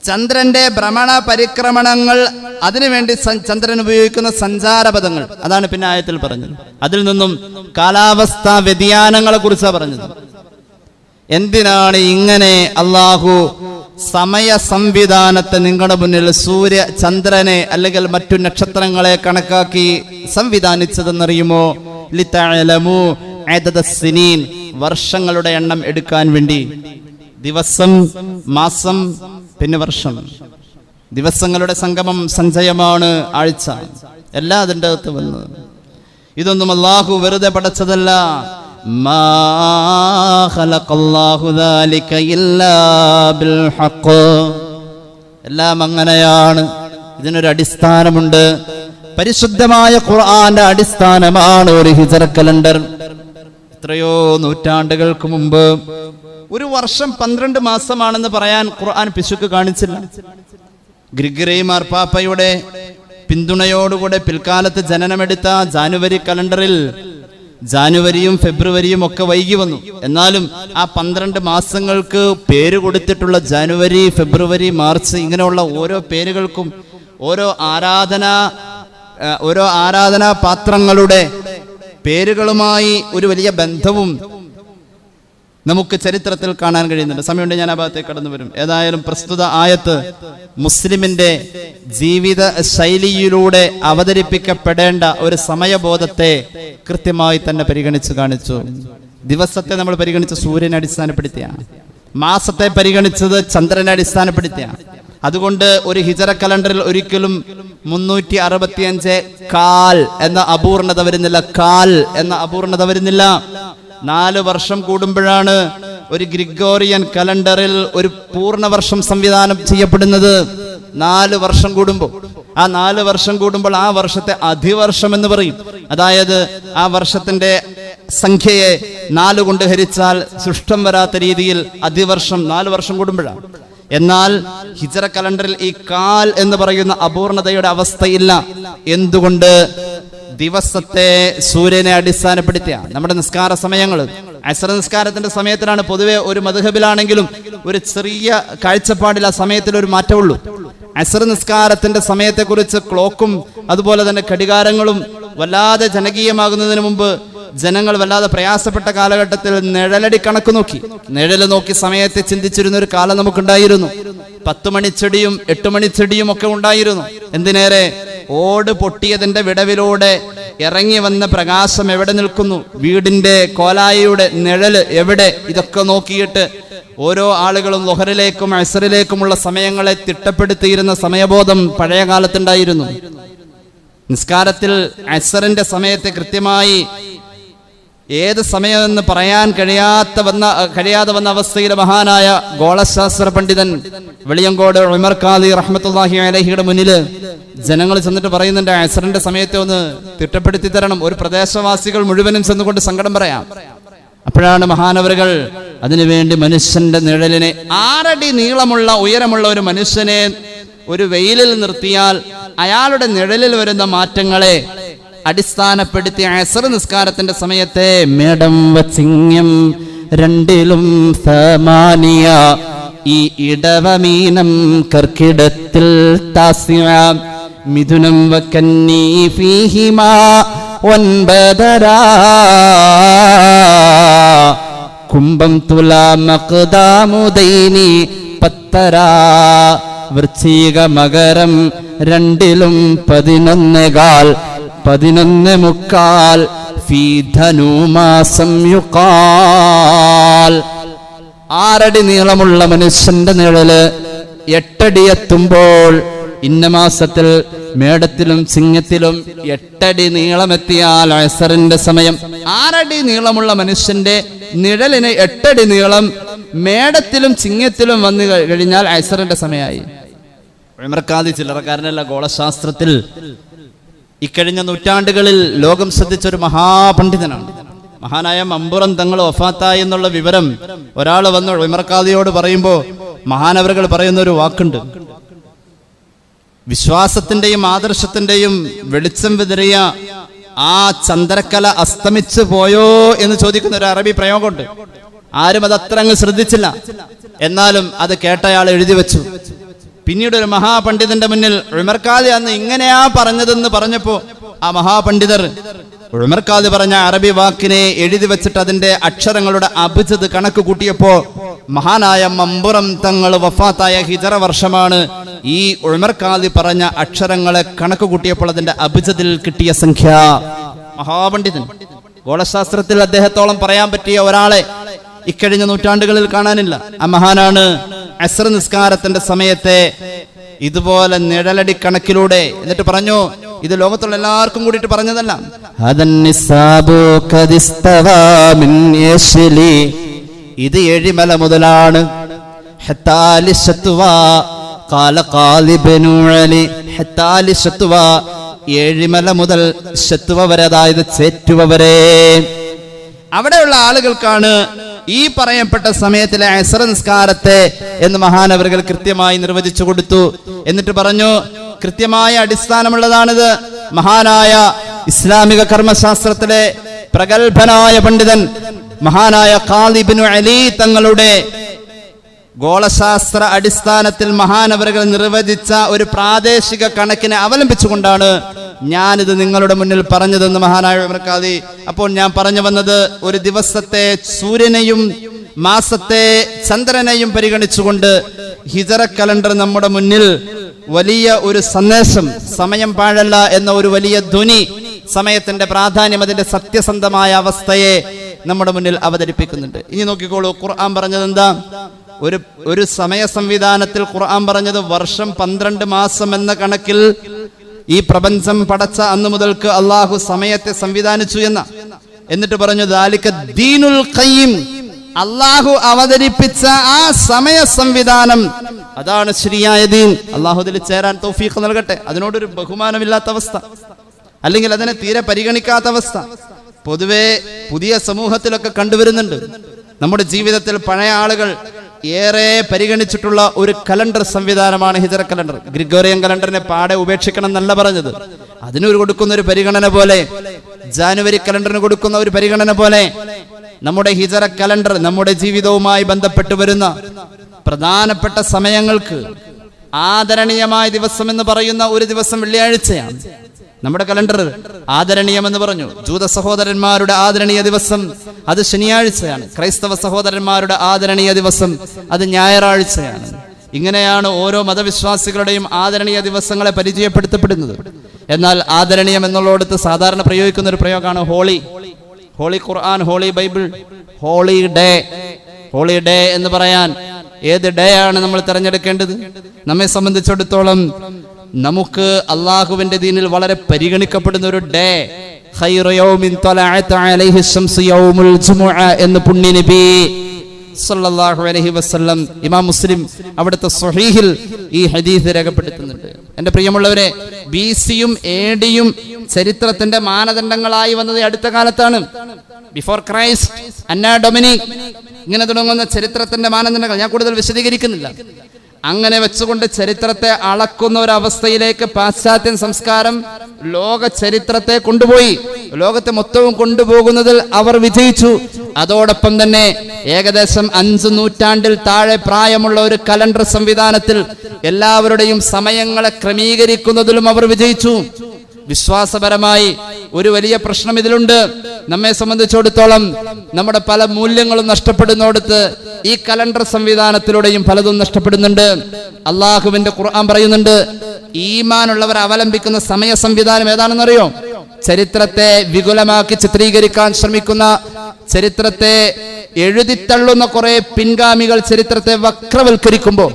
B: ചന്ദ്രന്റെ ഭ്രമണ പരിക്രമണങ്ങൾ, അതിനുവേണ്ടി ചന്ദ്രൻ ഉപയോഗിക്കുന്ന സഞ്ചാരപഥങ്ങൾ, അതാണ് പിന്നെ ആയത്തിൽ പറഞ്ഞത്. അതിൽ നിന്നും കാലാവസ്ഥാ വ്യതിയാനങ്ങളെ കുറിച്ചാണ് പറഞ്ഞത്. എന്തിനാണ് ഇങ്ങനെ അള്ളാഹു സമയ സംവിധാനത്തെ നിങ്ങളുടെ മുന്നിൽ സൂര്യ ചന്ദ്രനെ അല്ലെങ്കിൽ മറ്റു നക്ഷത്രങ്ങളെ കണക്കാക്കി സംവിധാനിച്ചതെന്നറിയുമോ? ലിതഅലമു അദദ സിനീൻ, വർഷങ്ങളുടെ എണ്ണം എടുക്കാൻ വേണ്ടി. ദിവസം, മാസം, പിന്നെ വർഷം. ദിവസങ്ങളുടെ സംഗമം, സഞ്ചയമാണ് ആഴ്ച. എല്ലാം അതിൻ്റെ അകത്ത് വന്നത്. ഇതൊന്നും അല്ലാഹു വെറുതെ പടച്ചതല്ല. മാ ഖലഖല്ലാഹു ദാലിക ഇല്ലാ ബിൽ ഹഖ്. എല്ലാം അങ്ങനെയാണ്. ഇതിനൊരു അടിസ്ഥാനമുണ്ട്. പരിശുദ്ധമായ ഖുർആന്റെ അടിസ്ഥാനമാണ് ഒരു ഹിജ്റ കലണ്ടർ. എത്രയോ നൂറ്റാണ്ടുകൾക്ക് മുമ്പ് ഒരു വർഷം 12 മാസമാണെന്ന് പറയാൻ ഖുർആൻ പിശുക്ക് കാണിച്ചില്ല. ഗ്രിഗറി മാർപ്പാപ്പയുടെ പിന്തുണയോടുകൂടെ പിൽക്കാലത്ത് ജനനമെടുത്ത ജാനുവരി കലണ്ടറിൽ ജാനുവരിയും ഫെബ്രുവരിയും ഒക്കെ വൈകി വന്നു. എന്നാലും ആ 12 മാസങ്ങൾക്ക് പേര് കൊടുത്തിട്ടുള്ള ജാനുവരി, ഫെബ്രുവരി, മാർച്ച് ഇങ്ങനെയുള്ള ഓരോ പേരുകൾക്കും ഓരോ ആരാധനാ പാത്രങ്ങളുടെ പേരുകളുമായി ഒരു വലിയ ബന്ധവും നമുക്ക് ചരിത്രത്തിൽ കാണാൻ കഴിയുന്നുണ്ട്. സമയമുണ്ട്, ഞാൻ ആ ഭാഗത്തേക്ക് കടന്നു വരും. ഏതായാലും പ്രസ്തുത ആയത്ത് മുസ്ലിമിന്റെ ജീവിത ശൈലിയിലൂടെ അവതരിപ്പിക്കപ്പെടേണ്ട ഒരു സമയബോധത്തെ കൃത്യമായി തന്നെ പരിഗണിച്ച് കാണിച്ചു. ദിവസത്തെ നമ്മൾ പരിഗണിച്ച് സൂര്യനെ അടിസ്ഥാനപ്പെടുത്തിയാണ്, മാസത്തെ പരിഗണിച്ചത് ചന്ദ്രനെ അടിസ്ഥാനപ്പെടുത്തിയാണ്. അതുകൊണ്ട് ഒരു ഹിജറ കലണ്ടറിൽ ഒരിക്കലും 365 കാൽ എന്ന അപൂർണത വരുന്നില്ല. കാൽ എന്ന അപൂർണത വരുന്നില്ല. 4 വർഷം കൂടുമ്പോഴാണ് ഒരു ഗ്രിഗോറിയൻ കലണ്ടറിൽ ഒരു പൂർണ്ണവർഷം സംവിധാനം ചെയ്യപ്പെടുന്നത്. 4 വർഷം കൂടുമ്പോൾ ആ 4 വർഷം കൂടുമ്പോൾ ആ വർഷത്തെ അധിവർഷം എന്ന് പറയും. അതായത് ആ വർഷത്തിന്റെ സംഖ്യയെ 4 കൊണ്ട് ഹരിച്ചാൽ സൃഷ്ടം വരാത്ത രീതിയിൽ അധിവർഷം 4 വർഷം കൂടുമ്പോഴാണ്. എന്നാൽ ഹിജറ കലണ്ടറിൽ ഈ കാൽ എന്ന് പറയുന്ന അപൂർണതയുടെ അവസ്ഥയില്ല. എന്തുകൊണ്ട്? ദിവസത്തെ സൂര്യനെ അടിസ്ഥാനപ്പെടുത്തിയ നമ്മുടെ നിസ്കാര സമയങ്ങൾ, അസ്ർ നിസ്കാരത്തിന്റെ സമയത്തിലാണ് പൊതുവെ ഒരു മദ്ഹബിലാണെങ്കിലും ഒരു ചെറിയ കാഴ്ചപ്പാടിൽ ആ സമയത്തിൽ ഒരു മാറ്റമുള്ളൂ. അസ്ർ നിസ്കാരത്തിന്റെ സമയത്തെക്കുറിച്ച് ക്ലോക്കും അതുപോലെ തന്നെ ഘടികാരങ്ങളും വല്ലാതെ ജനകീയമാകുന്നതിന് മുമ്പ് ജനങ്ങൾ വല്ലാതെ പ്രയാസപ്പെട്ട കാലഘട്ടത്തിൽ നിഴലടി കണക്ക് നോക്കി, നിഴല് നോക്കി സമയത്തെ ചിന്തിച്ചിരുന്ന ഒരു കാലം നമുക്കുണ്ടായിരുന്നു. 10 മണിച്ചെടിയും 8 മണിച്ചെടിയും ഒക്കെ ഉണ്ടായിരുന്നു. എന്തിനേറെ, ഓട് പൊട്ടിയതിന്റെ വിടവിലൂടെ ഇറങ്ങി വന്ന പ്രകാശം എവിടെ നിൽക്കുന്നു, വീടിന്റെ കോലായിയുടെ നിഴല് എവിടെ, ഇതൊക്കെ നോക്കിയിട്ട് ഓരോ ആളുകളും ളുഹറിലേക്കും അസ്റിലേക്കുമുള്ള സമയങ്ങളെ തിട്ടപ്പെടുത്തിയിരുന്ന സമയബോധം പഴയ കാലത്തുണ്ടായിരുന്നു. നിസ്കാരത്തിൽ അസ്റിന്റെ സമയത്തെ കൃത്യമായി ഏത് സമയമെന്ന് പറയാൻ കഴിയാതെ വന്ന അവസ്ഥയിൽ മഹാനായ ഗോളശാസ്ത്ര പണ്ഡിതൻ വെളിയങ്കോട് ഉമർ ഖാദി റഹ്മത്തുള്ളാഹി അലൈഹിയുടെ മുന്നിൽ ജനങ്ങൾ ചെന്നിട്ട് പറയുന്നുണ്ട്, അസ്റിന്റെ സമയത്തെ ഒന്ന് തിട്ടപ്പെടുത്തി തരണം. ഒരു പ്രദേശവാസികൾ മുഴുവനും ചെന്നുകൊണ്ട് സങ്കടം പറയാം. അപ്പോഴാണ് മഹാനവറുകൾ അതിനുവേണ്ടി മനുഷ്യന്റെ നിഴലിനെ 6 അടി നീളമുള്ള ഉയരമുള്ള ഒരു മനുഷ്യനെ ഒരു വെയിലിൽ നിർത്തിയാൽ അയാളുടെ നിഴലിൽ വരുന്ന മാറ്റങ്ങളെ അടിസ്ഥാനപ്പെടുത്തി അസ്ർ നിസ്കാരത്തിന്റെ സമയത്തെ മേടം വച്ചിങ്ങം 2ലും സമാനിയ, ഈ ഇടവമീനം കർക്കിടത്തിൽ താസിയ, മിഥുനം വക്കന്നീ ഫീഹിമാ 9, കുംഭം തുലാ മഖ്ദാമുദൈനി 10, വൃശ്ചിക മകരം 2ലും 11, 11 ഫീ ധനുമാസം യുഖാൽ. 6 അടി നീളമുള്ള മനുഷ്യന്റെ നിഴല് 8 അടി എത്തുമ്പോൾ ഇന്ന മാസത്തിൽ മേടത്തിലും ചിങ്ങത്തിലും 8 അടി നീളമെത്തിയാൽ അസ്റിന്റെ സമയം. 6 അടി നീളമുള്ള മനുഷ്യന്റെ നിഴലിന് 8 അടി നീളം മേടത്തിലും ചിങ്ങത്തിലും വന്നു കഴിഞ്ഞാൽ അസ്റിന്റെ സമയമായി. ഉമർ ഖാദി ചില്ലറക്കാരനല്ല, ഗോളശാസ്ത്രത്തിൽ ഇക്കഴിഞ്ഞ നൂറ്റാണ്ടുകളിൽ ലോകം ശ്രദ്ധിച്ച ഒരു മഹാപണ്ഡിതനാണ്. മഹാനായ മമ്പുറം തങ്ങൾ വഫാത്തായി എന്നുള്ള വിവരം ഒരാൾ വന്ന് ഉമർ ഖാദിയോട് പറയുമ്പോൾ മഹാനവറുകൾ പറയുന്ന ഒരു വാക്കുണ്ട്, വിശ്വാസത്തിന്റെയും ആദർശത്തിന്റെയും വെളിച്ചം വിതറിയ ആ ചന്ദ്രക്കല അസ്തമിച്ചു പോയോ എന്ന് ചോദിക്കുന്ന ഒരു അറബി പ്രയോഗമുണ്ട്. ആരും അത് അത്ര അങ്ങ് ശ്രദ്ധിച്ചില്ല. എന്നാലും അത് കേട്ടയാൾ എഴുതി വെച്ചു. പിന്നീട് ഒരു മഹാപണ്ഡിതന്റെ മുന്നിൽ ഉമർ ഖാദി അന്ന് ഇങ്ങനെയാ പറഞ്ഞതെന്ന് പറഞ്ഞപ്പോ ആ മഹാപണ്ഡിതർ ഉമർ ഖാദി പറഞ്ഞ അറബി വാക്കിനെ എഴുതി വെച്ചിട്ട് അതിന്റെ അക്ഷരങ്ങളുടെ അഭിജത് കണക്ക് കൂട്ടിയപ്പോ മഹാനായ മമ്പുറം തങ്ങൾ വഫാത്തായ ഹിജറ വർഷമാണ്. ഈ ഉമർ ഖാദി പറഞ്ഞ അക്ഷരങ്ങളെ കണക്ക് കൂട്ടിയപ്പോൾ അതിന്റെ അഭിജതിൽ കിട്ടിയ സംഖ്യ. മഹാപണ്ഡിതൻ, ഗോളശാസ്ത്രത്തിൽ അദ്ദേഹത്തോളം പറയാൻ പറ്റിയ ഒരാളെ ഇക്കഴിഞ്ഞ നൂറ്റാണ്ടുകളിൽ കാണാനില്ല. ആ മഹാനാണ് അസ്ർ നിസ്കാരത്തിന്റെ സമയത്തെ ഇതുപോലെ നിഴലടി കണക്കിലൂടെ എന്നിട്ട് പറഞ്ഞു, ഇത് ലോകത്തുള്ള എല്ലാവർക്കും കൂടിയിട്ട് പറഞ്ഞതല്ല, ഇത് എഴിമല മുതലാണ്. ഏഴിമല മുതൽ ശത്തുവ വരെ, അതായത് ചേറ്റുവ വരെ അവിടെയുള്ള ആളുകൾക്കാണ് ഈ പറയപ്പെട്ട സമയത്തിലെ അസ്ർ നിസ്കാരത്തെ എന്ന് മഹാനവറുകൾ കൃത്യമായി നിർവചിച്ചു കൊടുത്തു. എന്നിട്ട് പറഞ്ഞു, കൃത്യമായ അടിസ്ഥാനമുള്ളതാണിത്. മഹാനായ ഇസ്ലാമിക കർമ്മശാസ്ത്രത്തിലെ പ്രഗത്ഭനായ പണ്ഡിതൻ മഹാനായ ഖാദി ഇബ്നു അലി തങ്ങളുടെ ഗോളശാസ്ത്ര അടിസ്ഥാനത്തിൽ മഹാനവറുകൾ നിർവചിച്ച ഒരു പ്രാദേശിക കണക്കിനെ അവലംബിച്ചുകൊണ്ടാണ് ഞാനിത് നിങ്ങളുടെ മുന്നിൽ പറഞ്ഞതെന്ന് മഹാനായ ഉമർ ഖാദി. അപ്പോൾ ഞാൻ പറഞ്ഞു വന്നത്, ഒരു ദിവസത്തെ സൂര്യനെയും മാസത്തെ ചന്ദ്രനെയും പരിഗണിച്ചുകൊണ്ട് ഹിജറ കലണ്ടർ നമ്മുടെ മുന്നിൽ വലിയ ഒരു സന്ദേശം, സമയം പാഴല്ല എന്ന ഒരു വലിയ ധ്വനി, സമയത്തിന്റെ പ്രാധാന്യം, അതിന്റെ സത്യസന്ധമായ അവസ്ഥയെ നമ്മുടെ മുന്നിൽ അവതരിപ്പിക്കുന്നുണ്ട്. ഇനി നോക്കിക്കോളൂ, ഖുർആൻ പറഞ്ഞത് എന്താ? ഒരു സമയ സംവിധാനത്തിൽ ഖുർആൻ പറഞ്ഞത് വർഷം 12 മാസം എന്ന കണക്കിൽ ഈ പ്രപഞ്ചം പടച്ച അന്ന് മുതൽക്ക് അള്ളാഹു സമയത്തെ സംവിധാനിച്ചു എന്ന. എന്നിട്ട് പറഞ്ഞു ദാലിക ദീനുൽ ഖയ്യിം, അള്ളാഹു അവതരിപ്പിച്ച ആ സമയ സംവിധാനം അതാണ് ശരിയായ ദീൻ. അള്ളാഹു അതിൽ ചേരാൻ തൗഫീഖ് നൽകട്ടെ. അതിനോടൊരു ബഹുമാനമില്ലാത്ത അവസ്ഥ, അല്ലെങ്കിൽ അതിനെ തീരെ പരിഗണിക്കാത്ത അവസ്ഥ പൊതുവെ പുതിയ സമൂഹത്തിലൊക്കെ കണ്ടുവരുന്നുണ്ട്. നമ്മുടെ ജീവിതത്തിൽ പഴയ ആളുകൾ ഏറെ പരിഗണിച്ചിട്ടുള്ള ഒരു കലണ്ടർ സംവിധാനമാണ് ഹിജറ കലണ്ടർ. ഗ്രിഗോറിയൻ കലണ്ടറിനെ പാടെ ഉപേക്ഷിക്കണം എന്നല്ല പറഞ്ഞത്. അതിനൊരു കൊടുക്കുന്ന ഒരു പരിഗണന പോലെ, ജാനുവരി കലണ്ടറിന് കൊടുക്കുന്ന ഒരു പരിഗണന പോലെ നമ്മുടെ ഹിജറ കലണ്ടർ നമ്മുടെ ജീവിതവുമായി ബന്ധപ്പെട്ട് വരുന്ന പ്രധാനപ്പെട്ട സമയങ്ങൾക്ക് ആദരണീയമായ ദിവസം എന്ന് പറയുന്ന ഒരു ദിവസം വെള്ളിയാഴ്ചയാണ്. നമ്മുടെ കലണ്ടർ ആദരണീയമെന്ന് പറഞ്ഞു. ജൂത സഹോദരന്മാരുടെ ആദരണീയ ദിവസം അത് ശനിയാഴ്ചയാണ്. ക്രൈസ്തവ സഹോദരന്മാരുടെ ആദരണീയ ദിവസം അത് ഞായറാഴ്ചയാണ്. ഇങ്ങനെയാണ് ഓരോ മതവിശ്വാസികളുടെയും ആദരണീയ ദിവസങ്ങളെ പരിചയപ്പെടുത്തപ്പെടുന്നത്. എന്നാൽ ആദരണീയം എന്നുള്ളടത്ത് സാധാരണ പ്രയോഗിക്കുന്ന ഒരു പ്രയോഗമാണ് holy. Holy Quran, holy Bible, holy day. Holy day എന്ന് പറയാൻ ഏത് ഡേ ആണ് നമ്മൾ തിരഞ്ഞെടുക്കേണ്ടത്? നമ്മെ സംബന്ധിച്ചിടത്തോളം നമുക്ക് അള്ളാഹുവിന്റെ ദീനിൽ വളരെ പരിഗണിക്കപ്പെടുന്ന ഒരു ഡേ, ഖൈറു യൗമിൻ തലഅത അലൈഹി ശംസു യൗമുൽ ജുമുഅ എന്ന് പുണ്യ നബി സല്ലല്ലാഹു അലൈഹി വസല്ലം ഇമാം മുസ്ലിം അവിടുത്തെ സ്വഹീഹിൽ ഈ ഹദീസ് രേഖപ്പെടുത്തുന്നുണ്ട്. എൻ്റെ പ്രിയമുള്ളവരെ, BC-യും AD-യും ചരിത്രത്തിന്റെ മാനദണ്ഡങ്ങളായി വന്നത് അടുത്ത കാലത്താണ്. ബിഫോർ ക്രൈസ്റ്റ്, അന്നാ ഡൊമിനിക്, ഇങ്ങനെ തുടങ്ങുന്ന ചരിത്രത്തിന്റെ മാനദണ്ഡങ്ങൾ ഞാൻ കൂടുതൽ വിശദീകരിക്കുന്നില്ല. അങ്ങനെ വെച്ചുകൊണ്ട് ചരിത്രത്തെ അളക്കുന്ന ഒരവസ്ഥയിലേക്ക് പാശ്ചാത്യ സംസ്കാരം ലോക ചരിത്രത്തെ കൊണ്ടുപോയി. ലോകത്തെ മൊത്തവും കൊണ്ടുപോകുന്നതിൽ അവർ വിജയിച്ചു. അതോടൊപ്പം തന്നെ ഏകദേശം 5 നൂറ്റാണ്ടിൽ താഴെ പ്രായമുള്ള ഒരു കലണ്ടർ സംവിധാനത്തിൽ എല്ലാവരുടെയും സമയങ്ങളെ ക്രമീകരിക്കുന്നതിലും അവർ വിജയിച്ചു. വിശ്വാസപരമായി ഒരു വലിയ പ്രശ്നം ഇതിലുണ്ട്. നമ്മെ സംബന്ധിച്ചിടത്തോളം നമ്മുടെ പല മൂല്യങ്ങളും നഷ്ടപ്പെടുന്നിടത്ത് ഈ കലണ്ടർ സംവിധാനത്തിലൂടെയും പലതും നഷ്ടപ്പെടുന്നുണ്ട്. അള്ളാഹുവിന്റെ ഖുർആൻ പറയുന്നുണ്ട്, ഈമാനുള്ളവർ അവലംബിക്കുന്ന സമയ സംവിധാനം ഏതാണെന്നറിയോ? ചരിത്രത്തെ വികുലമാക്കി ചിത്രീകരിക്കാൻ ശ്രമിക്കുന്ന, ചരിത്രത്തെ എഴുതിത്തള്ളുന്ന കുറെ പിൻഗാമികൾ ചരിത്രത്തെ വക്രവൽക്കരിക്കുമ്പോൾ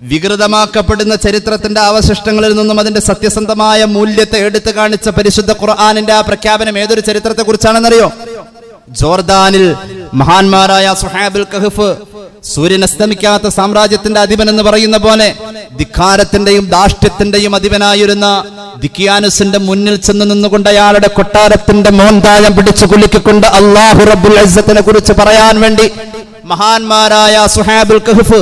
B: വികൃതമാക്കപ്പെടുന്ന ചരിത്രത്തിന്റെ അവശിഷ്ടങ്ങളിൽ നിന്നും അതിന്റെ സത്യസന്ധമായ മൂല്യത്തെ എടുത്തു കാണിച്ച പരിശുദ്ധ ഖുർആനിന്റെ ആ പ്രഖ്യാപനം ഏതൊരു ചരിത്രത്തെ കുറിച്ചാണെന്നറിയോ? ജോർദാനിൽ മഹാന്മാരായ സുഹാബുൽ കഹ്ഫ്, സൂര്യൻ അസ്തമിക്കാത്ത സാമ്രാജ്യത്തിന്റെ അധിപൻ എന്ന് പറയുന്ന പോലെ ധിക്കാരത്തിന്റെയും ധാർഷ്ട്യത്തിന്റെയും അധിപനായിരുന്ന ദിക്കിയാനുസിന്റെ മുന്നിൽ ചെന്ന് നിന്നുകൊണ്ട് അയാളുടെ കൊട്ടാരത്തിന്റെ മോന്തായം പിടിച്ചു കുലുക്കിക്കൊണ്ട് അല്ലാഹു റബ്ബുൽ ഇസ്സത്തിനെ കുറിച്ച് പറയാൻ വേണ്ടി മഹാന്മാരായ സുഹാബുൽ കഹ്ഫ്,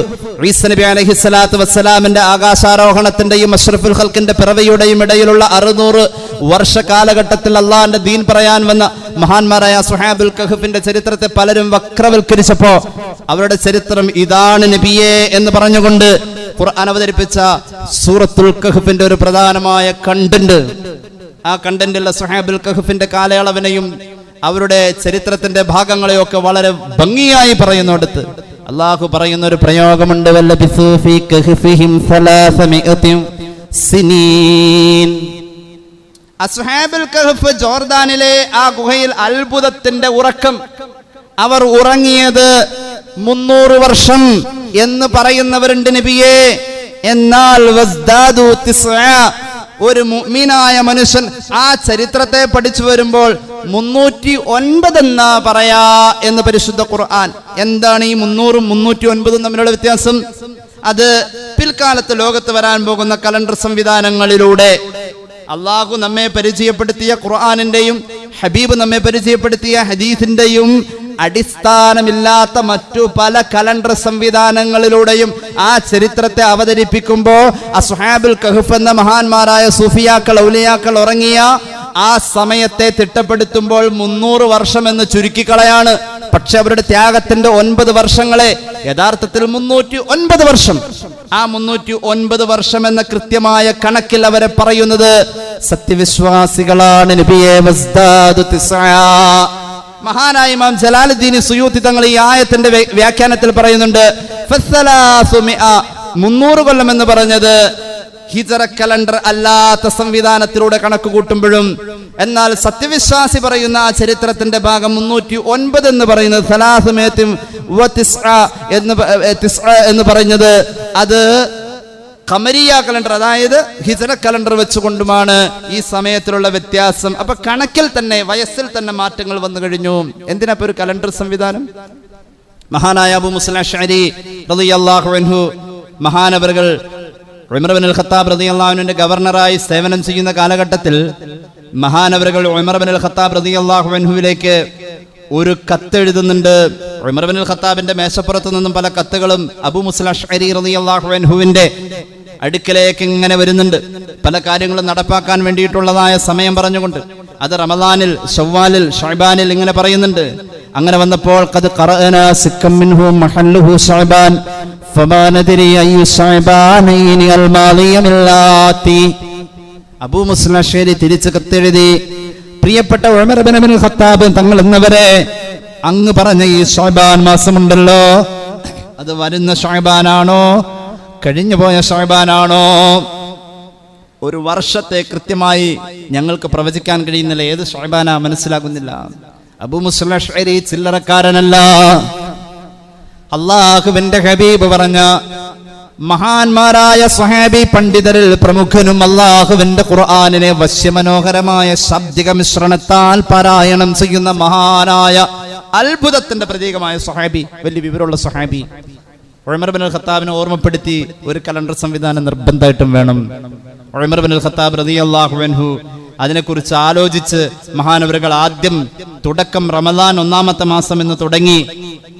B: ഈസാ നബി അലൈഹിസ്സലാത്തു വസ്സലാമിന്റെ ആകാശാരോഹണത്തിന്റെയും അഷ്റഫുൽ ഖൽഖിന്റെ പിറവിയുടെയും ഇടയിലുള്ള 600 വർഷ കാലഘട്ടത്തിൽ അള്ളാഹിന്റെ ദീൻ പറയാൻ വന്ന മഹാന്മാരായ സുഹാബുൽ കഹ്ഫിന്റെ ചരിത്രത്തെ പലരും വക്രവൽക്കരിച്ചപ്പോ അവരുടെ ചരിത്രം ഇതാണ് നബിയെ എന്ന് പറഞ്ഞുകൊണ്ട് ഖുർആൻ അവതരിപ്പിച്ച സൂറത്തുൽ കഹ്ഫിന്റെ ഒരു പ്രധാനമായ കണ്ടന്റ്, ആ കണ്ടന്റുള്ള സുഹാബുൽ കഹ്ഫിന്റെ കാലയളവിനെയും അവരുടെ ചരിത്രത്തിന്റെ ഭാഗങ്ങളെയൊക്കെ വളരെ ഭംഗിയായി പറയുന്നിടത്ത് അള്ളാഹു പറയുന്ന ഒരു പ്രയോഗമുണ്ട്, വല്ലബിസൂ ഫീ കഹ്ഫിഹിം 300 സിനീൻ. അസ്ഹാബുൽ കഹ്ഫ് ജോർദാനിലെ ആ ഗുഹയിൽ അത്ഭുതത്തിന്റെ ഉറക്കം. അവർ ഉറങ്ങിയത് 300 വർഷം എന്ന് പറയുന്നവരുണ്ട് നബിയെ. എന്നാൽ വസ്ദാദു 9, ഒരു മുഅ്മിനായ മനുഷ്യൻ ആ ചരിത്രത്തെ പഠിച്ചു വരുമ്പോൾ 309 എന്നാ പറയാ എന്ന് പരിശുദ്ധ ഖുർആൻ. എന്താണ് ഈ 300ഉം 309ഉം തമ്മിലുള്ള വ്യത്യാസം? അത് പിൽക്കാലത്ത് ലോകത്ത് വരാൻ പോകുന്ന കലണ്ടർ സംവിധാനങ്ങളിലൂടെ അള്ളാഹു നമ്മെ പരിചയപ്പെടുത്തിയ ഖുർആനിന്റെയും ഹബീബ് നമ്മെ പരിചയപ്പെടുത്തിയ ഹദീസിന്റെയും അടിസ്ഥാനമില്ലാത്ത മറ്റു പല കലണ്ടർ സംവിധാനങ്ങളിലൂടെയും ആ ചരിത്രത്തെ അവതരിപ്പിക്കുമ്പോൾ അസ്ഹാബുൽ കഹ്ഫ് എന്ന മഹാന്മാരായ സൂഫിയാക്കൾ, ഔലിയാക്കൾ ഉറങ്ങിയ ആ സമയത്തെ തിട്ടപ്പെടുത്തുമ്പോൾ 300 വർഷം എന്ന് ചുരുക്കിക്കളയാണ്. പക്ഷെ അവരുടെ ത്യാഗത്തിന്റെ 9 വർഷങ്ങളെ യഥാർത്ഥത്തിൽ 309 വർഷം. ആ 309 വർഷം എന്ന കൃത്യമായ കണക്കിൽ അവരെ പറയുന്നത് സത്യവിശ്വാസികളാണ്. നബിയെ വസ്ദാദു തിസ്ആ. മഹാനായ ഇമാം ജലാലുദ്ദീൻ സുയൂത്തി തങ്ങൾ ഈ ആയത്തിന്റെ വ്യാഖ്യാനത്തിൽ പറയുന്നുണ്ട് 300 കൊല്ലം എന്ന് പറഞ്ഞത് ഹിജറ കലണ്ടർ അല്ലാത്ത സംവിധാനത്തിലൂടെ കണക്ക് കൂട്ടുമ്പോഴും, എന്നാൽ സത്യവിശ്വാസി പറയുന്ന ആ ചരിത്രത്തിന്റെ ഭാഗം 309 എന്ന് പറയുന്നത് എന്ന് പറഞ്ഞത് അത് ഖമരിയ കലണ്ടർ, അതായത് ഹിജറ കലണ്ടർ വെച്ചുകൊണ്ടുമാണ് ഈ സമയത്തിലുള്ള വ്യത്യാസം. അപ്പൊ കണക്കിൽ തന്നെ വയസ്സിൽ തന്നെ മാറ്റങ്ങൾ വന്നു കഴിഞ്ഞു. എന്തിനാ ഒരു കലണ്ടർ സംവിധാനം? മഹാനായ അബൂ മുസ്ലിം അശ്അരി റളിയല്ലാഹു അൻഹു മഹാനവറുകൾ ഉമർ ഇബ്നുൽ ഖത്താബ് റളിയല്ലാഹു അൻഹുവിന്റെ ഗവർണറായി സേവനം ചെയ്യുന്ന കാലഘട്ടത്തിൽ മഹാനവറുകൾ ഉമർ ഇബ്നുൽ ഖത്താബ് റളിയല്ലാഹു അൻഹുവിലേക്ക് ഒരു കത്തെഴുതുന്നുണ്ട്. ഉമർ ഇബ്നുൽ ഖത്താബിന്റെ മേശപ്പുറത്ത് നിന്നും പല കത്തുകളും അബൂ മുസ്ലിം അശ്അരി റളിയല്ലാഹു അൻഹുവിന്റെ അടുക്കലേക്ക് ഇങ്ങനെ വരുന്നുണ്ട്. പല കാര്യങ്ങളും നടപ്പാക്കാൻ വേണ്ടിയിട്ടുള്ളതായ സമയം പറഞ്ഞുകൊണ്ട് അത് റമദാനിൽ, ശവ്വാലിൽ, ശഅബാനിൽ ഇങ്ങനെ പറയുന്നുണ്ട്. അങ്ങനെ വന്നപ്പോൾ ഖദ് ഖറഅനാ സിക്കം മിൻഹു മഹല്ലുഹു ശഅബാൻ ഫമാ നദരി അയ്യു ശഅബാനൈനി അൽ മാളിയ മില്ലാത്തി. അബൂ മുസ്ലിം അശ്അരി തിരിച്ച് കത്തെഴുതി, പ്രിയപ്പെട്ട ഉമർ ഇബ്നുൽ ഖത്താബ് തങ്ങൾ എന്നവരെ, അങ്ങ് പറഞ്ഞ ഈ ശഅബാൻ മാസമുണ്ടല്ലോ, അത് വരുന്ന ശഅബാനാണോ കഴിഞ്ഞു പോയ ശഅബാനാണോ? ഒരു വർഷത്തെ കൃത്യമായി ഞങ്ങൾക്ക് പ്രവചിക്കാൻ കഴിയുന്നില്ല. ഏത് ശഅബാനാ മനസ്സിലാകുന്നില്ല. അബൂ മുസ്ലിം അശ്അരി ചില്ലറക്കാരനല്ല. അല്ലാഹുവിന്റെ ഹബീബ് പറഞ്ഞ മഹാന്മാരായ സ്വഹാബി പണ്ഡിതരിൽ പ്രമുഖനും അല്ലാഹുവിന്റെ ഖുർആനിനെ വശ്യമനോഹരമായ ശബ്ദിക മിശ്രണത്താൽ പാരായണം ചെയ്യുന്ന മഹാനായ അത്ഭുതത്തിന്റെ പ്രതീകമായ സ്വഹാബി, വലിയ വിവരമുള്ള സ്വഹാബി ഉമർ ഇബ്നുൽ ഖത്താബിനെ ഓർമ്മപ്പെടുത്തി ഒരു കലണ്ടർ സംവിധാനം നിർബന്ധമായിട്ടും വേണം. ഉമർ ഇബ്നുൽ ഖത്താബ് റളിയല്ലാഹു അൻഹു അതിനെക്കുറിച്ച് ആലോചിച്ച് മഹാനവറുകൾ ആദ്യം തുടക്കം റമദാൻ 1-ാമത്തെ മാസം എന്ന് തുടങ്ങി.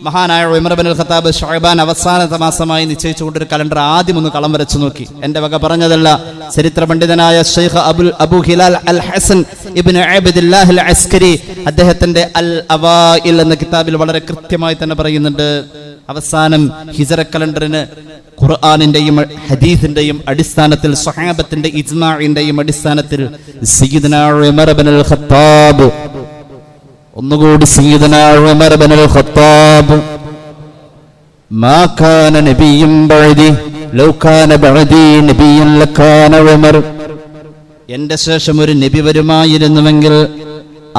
B: മഹാനായ ഉമർ ഇബ്നുൽ ഖത്താബ് ശഅബാൻ അവസാനത്തെ മാസമായി നിശ്ചയിച്ചുകൊണ്ടൊരു കലണ്ടർ ആദ്യം ഒന്ന് കളം വരച്ചു നോക്കി. എന്റെ വക പറഞ്ഞതല്ല. ചരിത്ര പണ്ഡിതനായ ശൈഖ് അബു ഹിലാൽ അൽ ഹസൻ ഇബ്നു അബ്ദില്ലാഹ് അൽ അസ്കരി അദ്ദേഹത്തിന്റെ അൽ അവാഇൽ എന്ന കിതാബിൽ വളരെ കൃത്യമായി തന്നെ പറയുന്നുണ്ട്. അവസാനം ഹിജറ കലണ്ടറിന് ഖുർആനിന്റെയും ഹദീസിന്റെയും അടിസ്ഥാനത്തിൽ, സ്വഹാബത്തിന്റെ ഇജ്മാഇന്റെയും അടിസ്ഥാനത്തിൽ സയ്യിദുനാ ഉമർ ഇബ്നുൽ ഖത്താബ്, ഒന്നുകൂടി സയ്യിദുനാ ഉമർ ഇബ്നുൽ ഖത്താബ്, മാ കാന നബിയ്യുൻ ബഅദി ലൗ കാന ബഅദി നബിയ്യുൻ ലകാന ഉമർ. എന്റെ ശേഷം ഒരു നബി വരുമായിരുന്നുവെങ്കിൽ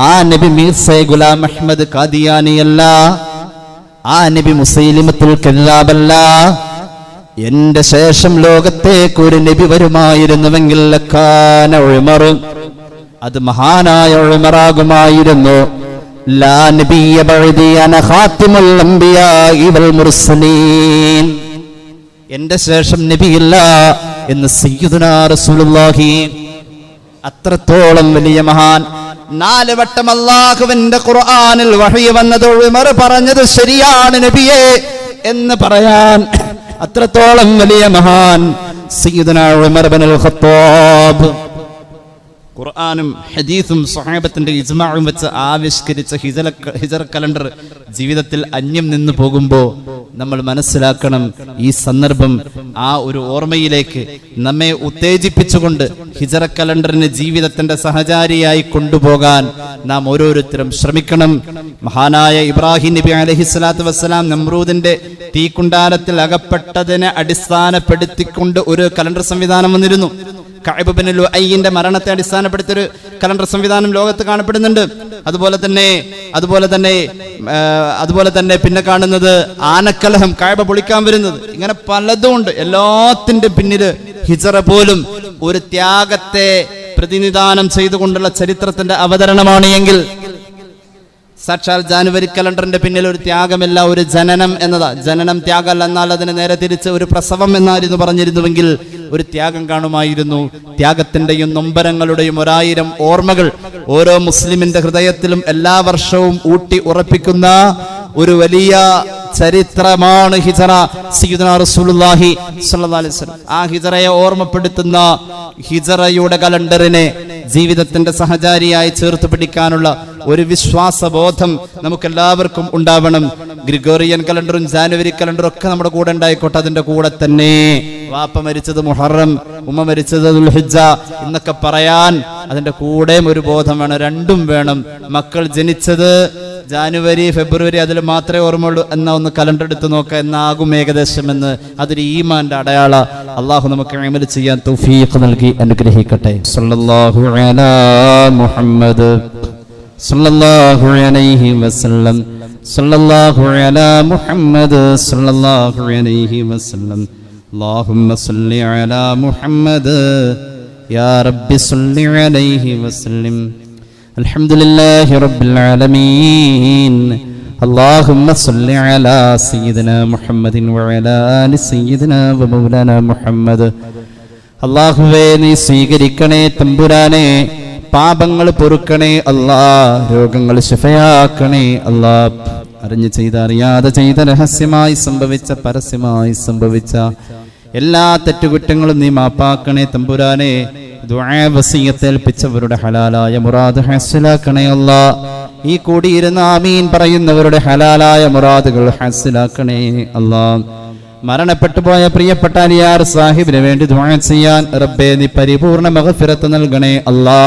B: ആ നബി മീർസ ഗുലാം അഹ്മദ് ഖാദിയാനിയല്ല, ആ നബി മുസൈലിമത്തുൽ കദ്ദാബല്ല. എന്റെ ശേഷം ലോകത്തേക്ക് ഒരു നബി വരുമായിരുന്നുവെങ്കിൽ ലകാന ഉമർ, അത് മഹാനായ ഉമറാകുമായിരുന്നു. ലാ നബിയ ബഅദി അന ഖാതിമുൽ അംബിയാഇ വൽ മുർസലീൻ. എന്റെ ശേഷം നബിയില്ല എന്ന് സയ്യിദുനാ റസൂലുള്ളാഹി. അത്രത്തോളം വലിയ മഹാൻ. 4 വട്ടം അല്ലാഹുവിന്റെ ഖുർആനിൽ വഹയി വന്നത് ഉമർ പറഞ്ഞത് ശരിയാണ് നബിയേ എന്ന് പറയാൻ അത്രത്തോളം വലിയ മഹാൻ സയ്യിദുനാ ഉമർ ഇബ്നുൽ ഖത്താബ്. ഖുർആനും ഹദീസും സ്വഹാബത്തിന്റെ ഇജ്മാഉം വെച്ച് ആവിഷ്കരിച്ച ഹിജറ കലണ്ടർ ജീവിതത്തിൽ അന്യം നിന്ന് പോകുമ്പോൾ നമ്മൾ മനസ്സിലാക്കണം, ഈ സന്ദർഭം ആ ഒരു ഓർമ്മയിലേക്ക് നമ്മെ ഉത്തേജിപ്പിച്ചുകൊണ്ട് ഹിജറ കലണ്ടറിന് ജീവിതത്തിന്റെ സഹചാരിയായി കൊണ്ടുപോകാൻ നാം ഓരോരുത്തരും ശ്രമിക്കണം. മഹാനായ ഇബ്രാഹിം നബി അലൈഹിസ്സലാത്തു വസ്സലാം നമ്രൂദിന്റെ തീക്കുണ്ടാരത്തിൽ അകപ്പെട്ടതിനെ അടിസ്ഥാനപ്പെടുത്തിക്കൊണ്ട് ഒരു കലണ്ടർ സംവിധാനം വന്നിരുന്നു. കഅബ് ഇബ്നു ലുഅയ്യിന്റെ മരണത്തെ അടിസ്ഥാനപ്പെടുത്തി ഒരു കലണ്ടർ സംവിധാനം ലോകത്ത് കാണപ്പെടുന്നുണ്ട്. അതുപോലെ തന്നെ പിന്നെ കാണുന്നത് ആനക്കലഹം, കഅബ പൊളിക്കാൻ വരുന്നത്, ഇങ്ങനെ പലതും ഉണ്ട്. എല്ലാത്തിന്റെ പിന്നില് ഹിജറ പോലും ഒരു ത്യാഗത്തെ പ്രതിനിധാനം ചെയ്തുകൊണ്ടുള്ള ചരിത്രത്തിന്റെ അവതരണമാണ് എങ്കിൽ സാക്ഷാൽ ജാനുവരി കലണ്ടറിന്റെ പിന്നിൽ ഒരു ത്യാഗമല്ല, ഒരു ജനനം എന്നതാ. ജനനം ത്യാഗമല്ല, എന്നാൽ അതിന് നേരെ തിരിച്ച് ഒരു പ്രസവം എന്നായിരുന്നു പറഞ്ഞിരുന്നുവെങ്കിൽ ഒരു ത്യാഗം കാണുമായിരുന്നു. ത്യാഗത്തിന്റെയും നൊമ്പരങ്ങളുടെയും 1000 ഓർമ്മകൾ ഓരോ മുസ്ലിമിന്റെ ഹൃദയത്തിലും എല്ലാ വർഷവും ഊട്ടി ഉറപ്പിക്കുന്ന ഒരു വലിയ ചരിത്രമാണ് ഹിജറ. സയ്യിദുനാ റസൂലുള്ളാഹി സ്വല്ലല്ലാഹു അലൈഹി വസല്ലം ആ ഹിജറയെ ഓർമ്മപ്പെടുത്തുന്ന ഹിജറയുടെ കലണ്ടറിനെ ജീവിതത്തിന്റെ സഹചാരിയായി ചേർത്ത് പിടിക്കാനുള്ള ഒരു വിശ്വാസബോധം നമുക്കെല്ലാവർക്കും ഉണ്ടാവണം. ഗ്രിഗോറിയൻ കലണ്ടറും ജാനുവരി കലണ്ടറും ഒക്കെ നമ്മുടെ കൂടെ ഉണ്ടായിക്കോട്ടെ. അതിന്റെ കൂടെ തന്നെ വാപ്പ മരിച്ചത് മുഹറം, ഉമ്മ മരിച്ചത് ദുൽഹിജ്ജ എന്നൊക്കെ പറയാൻ അതിന്റെ കൂടെയും ഒരു ബോധം വേണം. രണ്ടും വേണം. മക്കൾ ജനിച്ചത് ജാനുവരി, ഫെബ്രുവരി അതിൽ മാത്രമേ ഓർമ്മയുള്ളൂ എന്നാ ഒന്ന് കലണ്ടർ എടുത്ത് നോക്കുക, എന്നാകും ഏകദേശം എന്ന്. അതൊരു ഈമാന്റെ അടയാള. അള്ളാഹു നമുക്ക് അമൽ ചെയ്യാൻ തൗഫീഖ് നൽകി അനുഗ്രഹിക്കട്ടെ. സല്ലല്ലാഹു അലാ മുഹമ്മദ് സല്ലല്ലാഹു അലൈഹി വസല്ലം സല്ലല്ലാഹു അലാ മുഹമ്മദ് സല്ലല്ലാഹു അലൈഹി വസല്ലം. اللهم صل على محمد يا رب صل عليه وسلم. الحمد لله رب العالمين. اللهم صل على سيدنا محمد وعلى آل سيدنا ومولانا محمد. അല്ലാഹുവേ നീ സ്വീകരിക്കണേ തമ്പുരാനെ, പാപങ്ങൾ പൊറുക്കണേ അല്ലാ, രോഗങ്ങൾ ശിഫയാക്കണേ അല്ലാ. അറിഞ്ഞു ചെയ്ത അറിയാതെ ചെയ്ത, രഹസ്യമായി സംഭവിച്ച പരസ്യമായി സംഭവിച്ച എല്ലാ തെറ്റുകുറ്റങ്ങളും നീ മാപ്പാക്കണേ തമ്പുരാനെ. ദുആ വസിയത്ത് ഏൽപ്പിച്ചവരുടെ ഹലാലായ മുറാദ് ഹാസിലാക്കണേ അല്ലാ. ഈ കൂടിയിരുന്ന ആമീൻ പറയുന്നവരുടെ ഹലാലായ മുറാദുകൾ ഹാസിലാക്കണേ അല്ലാ. മരണപ്പെട്ടു പോയ പ്രിയപ്പെട്ട അലിയാർ സാഹിബിന് വേണ്ടി ദുആ ചെയ്യാൻ റബ്ബേ നീ പരിപൂർണ മഗ്ഫിറത്ത് നൽകണേ അല്ലാ.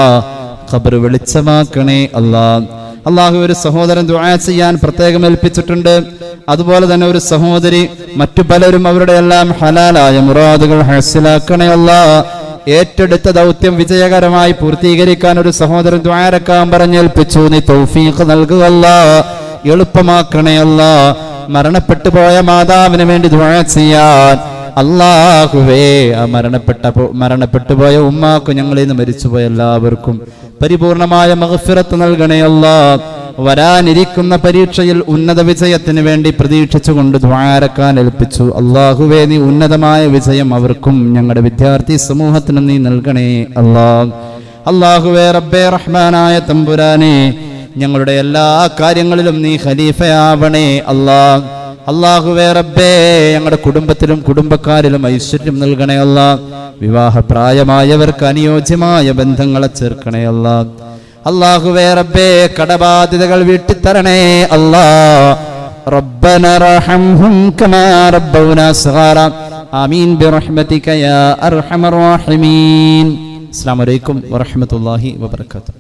B: ഖബർ വെളിച്ചമാക്കണേ അല്ലാ. അള്ളാഹു ഒരു സഹോദരൻ ദുആ ചെയ്യാൻ പ്രത്യേകം ഏൽപ്പിച്ചിട്ടുണ്ട്. അതുപോലെ തന്നെ ഒരു സഹോദരി, മറ്റു പലരും അവരുടെ എല്ലാം ഹലാലായ മുറാദുകൾ ഹാസിലാക്കണേ അല്ലാ. ഏറ്റെടുത്ത ദൗത്യം വിജയകരമായി പൂർത്തീകരിക്കാൻ ഒരു സഹോദരൻ ദുആരക്കാൻ പറഞ്ഞേൽപ്പിച്ചു. നീ തൗഫീഖ് നൽകുക അല്ലാ, എളുപ്പമാക്കണേ അല്ലാ. മരണപ്പെട്ടു പോയ മാതാവിന് വേണ്ടി ദുആ ചെയ്യാൻ അല്ലാഹുവേ, ആ മരണപ്പെട്ടു പോയ ഉമ്മാക്കും ഞങ്ങളിൽ നിന്ന് മരിച്ചുപോയ എല്ലാവർക്കും പരിപൂർണമായ മഗ്ഫിറത്ത് നൽകണേ അല്ലാ. വരാനിരിക്കുന്ന പരീക്ഷയിൽ ഉന്നത വിജയത്തിന് വേണ്ടി പ്രതീക്ഷിച്ചുകൊണ്ട് ദുആരക്കാൻ ഏൽപ്പിച്ചു. അല്ലാഹുവേ നീ ഉന്നതമായ വിജയം അവർക്കും ഞങ്ങളുടെ വിദ്യാർത്ഥി സമൂഹത്തിനും നീ നൽകണേ അല്ലാ. അല്ലാഹുവേ റബ്ബേ റഹ്മാനായ തമ്പുരാനെ, ഞങ്ങളുടെ എല്ലാ കാര്യങ്ങളിലും നീ ഖലീഫയാവണേ അല്ലാ. അല്ലാഹുവേ റബ്ബേ ഞങ്ങളുടെ കുടുംബത്തിലും കുടുംബക്കാരിലും ഐശ്വര്യം നൽകണേ അല്ലാ. വിവാഹപ്രായമായവർക്ക് അനുയോജ്യമായ ബന്ധങ്ങളെ ചേർക്കണേ അല്ലാ. അല്ലാഹുവേ റബ്ബേ കടബാധ്യതകൾ വീട്ടിത്തരണേ അല്ലാ. റബ്ബന റഹംഹും കമാ റബ്ബൗനാ സഗാറ. ആമീൻ ബിറഹ്മതിക യാ അർഹമർ റഹീമീൻ. അസ്സലാമു അലൈക്കും വറഹ്മത്തുള്ളാഹി വബറകാതുഹു.